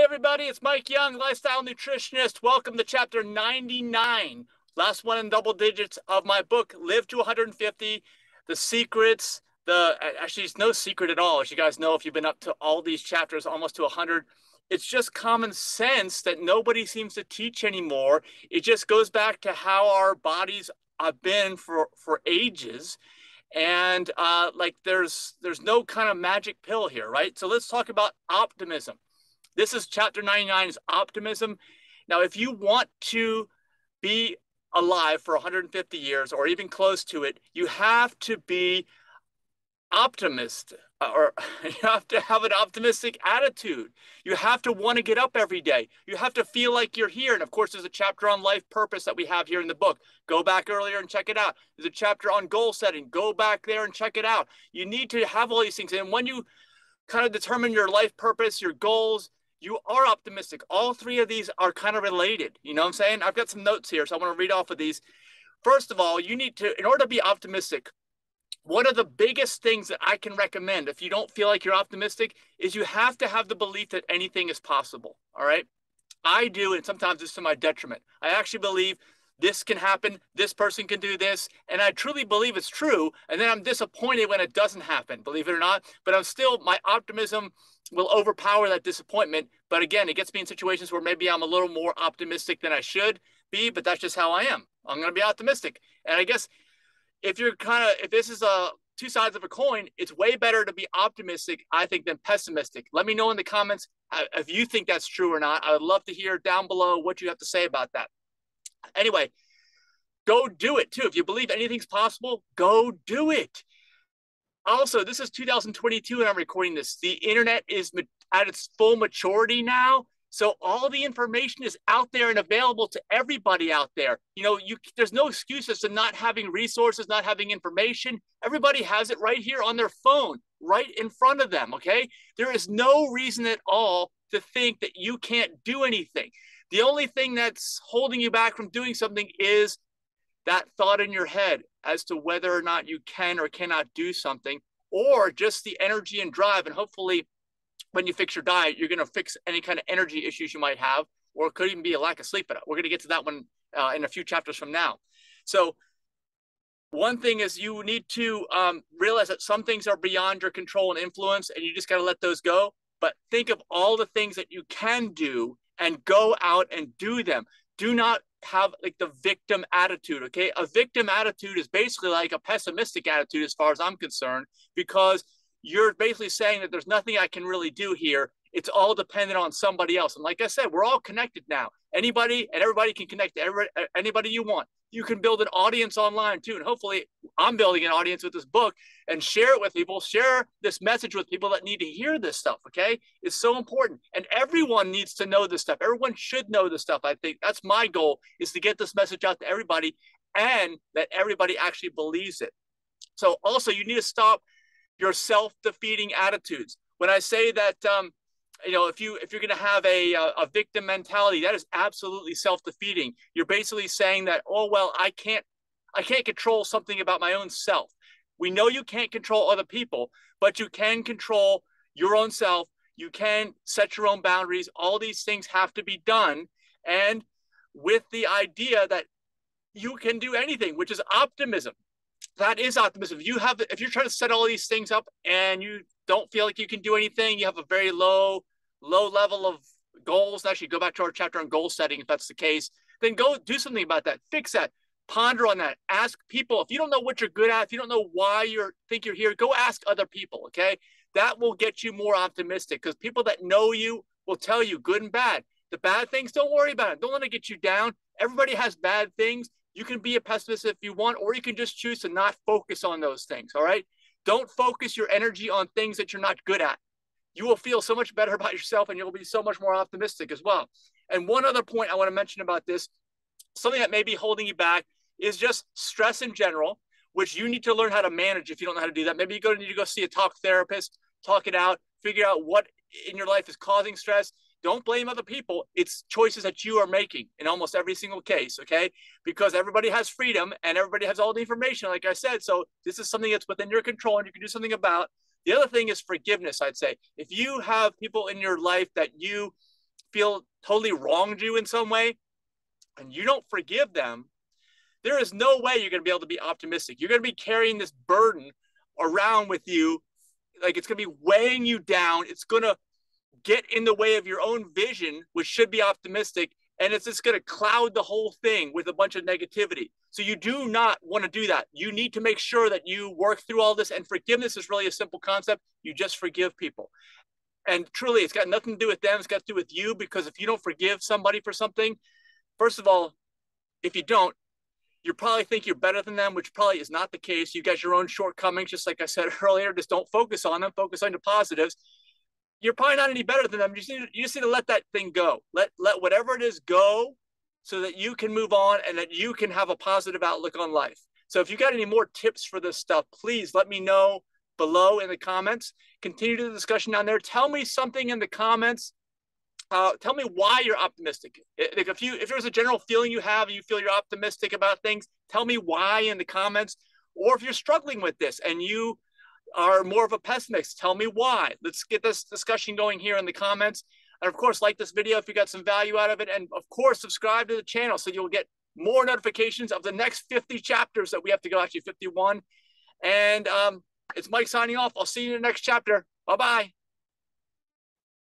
everybody, it's Mike Young, lifestyle nutritionist. Welcome to chapter 99, last one in double digits of my book, Live to 150, the secrets, actually it's no secret at all. As you guys know, if you've been up to all these chapters, almost to 100, it's just common sense that nobody seems to teach anymore. It just goes back to how our bodies have been for ages. And there's no kind of magic pill here, right? So let's talk about optimism. This is chapter 99 is optimism. Now, if you want to be alive for 150 years or even close to it, you have to be optimist, or you have to have an optimistic attitude. You have to want to get up every day. You have to feel like you're here. And of course, there's a chapter on life purpose that we have here in the book. Go back earlier and check it out. There's a chapter on goal setting. Go back there and check it out. You need to have all these things. And when you kind of determine your life purpose, your goals, you are optimistic. All three of these are kind of related. You know what I'm saying? I've got some notes here, so I want to read off of these. First of all, you need to, in order to be optimistic, one of the biggest things that I can recommend if you don't feel like you're optimistic is you have to have the belief that anything is possible. All right. I do, and sometimes it's to my detriment. I actually believe this can happen, this person can do this, and I truly believe it's true. And then I'm disappointed when it doesn't happen, believe it or not. But I'm still, my optimism will overpower that disappointment. But again, it gets me in situations where maybe I'm a little more optimistic than I should be, but that's just how I am. I'm going to be optimistic. And I guess if this is two sides of a coin, it's way better to be optimistic, I think, than pessimistic. Let me know in the comments if you think that's true or not. I would love to hear down below what you have to say about that. Anyway, go do it too. If you believe anything's possible, go do it. Also, this is 2022 and I'm recording this. The internet is at its full maturity now. So all the information is out there and available to everybody out there. You know, there's no excuses to not having resources, not having information. Everybody has it right here on their phone, right in front of them, okay? There is no reason at all to think that you can't do anything. The only thing that's holding you back from doing something is that thought in your head as to whether or not you can or cannot do something, or just the energy and drive. And hopefully when you fix your diet, you're going to fix any kind of energy issues you might have, or it could even be a lack of sleep. We're going to get to that one in a few chapters from now. So one thing is you need to realize that some things are beyond your control and influence, and you just got to let those go. But think of all the things that you can do and go out and do them. Do not have like the victim attitude, okay? A victim attitude is basically like a pessimistic attitude as far as I'm concerned, because you're basically saying that there's nothing I can really do here. It's all dependent on somebody else. And like I said, we're all connected now. Anybody and everybody can connect to anybody you want. You can build an audience online too. And hopefully I'm building an audience with this book and share it with people, share this message with people that need to hear this stuff, okay? It's so important. And everyone needs to know this stuff. Everyone should know this stuff. I think that's my goal, is to get this message out to everybody and that everybody actually believes it. So also you need to stop your self-defeating attitudes. When I say that, you know, if you're going to have a victim mentality, that is absolutely self-defeating. You're basically saying that, oh well, I can't control something about my own self. We know you can't control other people, but you can control your own self. You can set your own boundaries. All these things have to be done, and with the idea that you can do anything, which is optimism. That is optimism. If you're trying to set all these things up and you don't feel like you can do anything, you have a very low level of goals. Actually, go back to our chapter on goal setting if that's the case. Then go do something about that. Fix that. Ponder on that. Ask people. If you don't know what you're good at, if you don't know why you think you're here, go ask other people, okay? That will get you more optimistic, because people that know you will tell you good and bad. The bad things, don't worry about it. Don't let it get you down. Everybody has bad things. You can be a pessimist if you want, or you can just choose to not focus on those things, all right? Don't focus your energy on things that you're not good at. You will feel so much better about yourself, and you'll be so much more optimistic as well. And one other point I want to mention about this, something that may be holding you back, is just stress in general, which you need to learn how to manage if you don't know how to do that. Maybe you need to go see a talk therapist, talk it out, figure out what in your life is causing stress. Don't blame other people. It's choices that you are making in almost every single case, okay? Because everybody has freedom and everybody has all the information, like I said. So this is something that's within your control and you can do something about. The other thing is forgiveness, I'd say. If you have people in your life that you feel totally wronged you in some way, and you don't forgive them, there is no way you're going to be able to be optimistic. You're going to be carrying this burden around with you. Like, it's going to be weighing you down. It's going to get in the way of your own vision, which should be optimistic. And it's just going to cloud the whole thing with a bunch of negativity. So you do not want to do that. You need to make sure that you work through all this. And forgiveness is really a simple concept. You just forgive people. And truly, it's got nothing to do with them. It's got to do with you, because if you don't forgive somebody for something, first of all, if you don't, you probably think you're better than them, which probably is not the case. You got your own shortcomings, just like I said earlier. Just don't focus on them. Focus on your positives. You're probably not any better than them. You just need to let that thing go. Let whatever it is go, so that you can move on and that you can have a positive outlook on life. So if you got any more tips for this stuff, please let me know below in the comments. Continue the discussion down there. Tell me something in the comments. Tell me why you're optimistic. If there's a general feeling you have, you feel you're optimistic about things, tell me why in the comments. Or if you're struggling with this and you are more of a pessimist, tell me why. Let's get this discussion going here in the comments. And of course, like this video if you got some value out of it. And of course, subscribe to the channel so you'll get more notifications of the next 50 chapters that we have to go, actually 51. And it's Mike signing off. I'll see you in the next chapter. Bye-bye.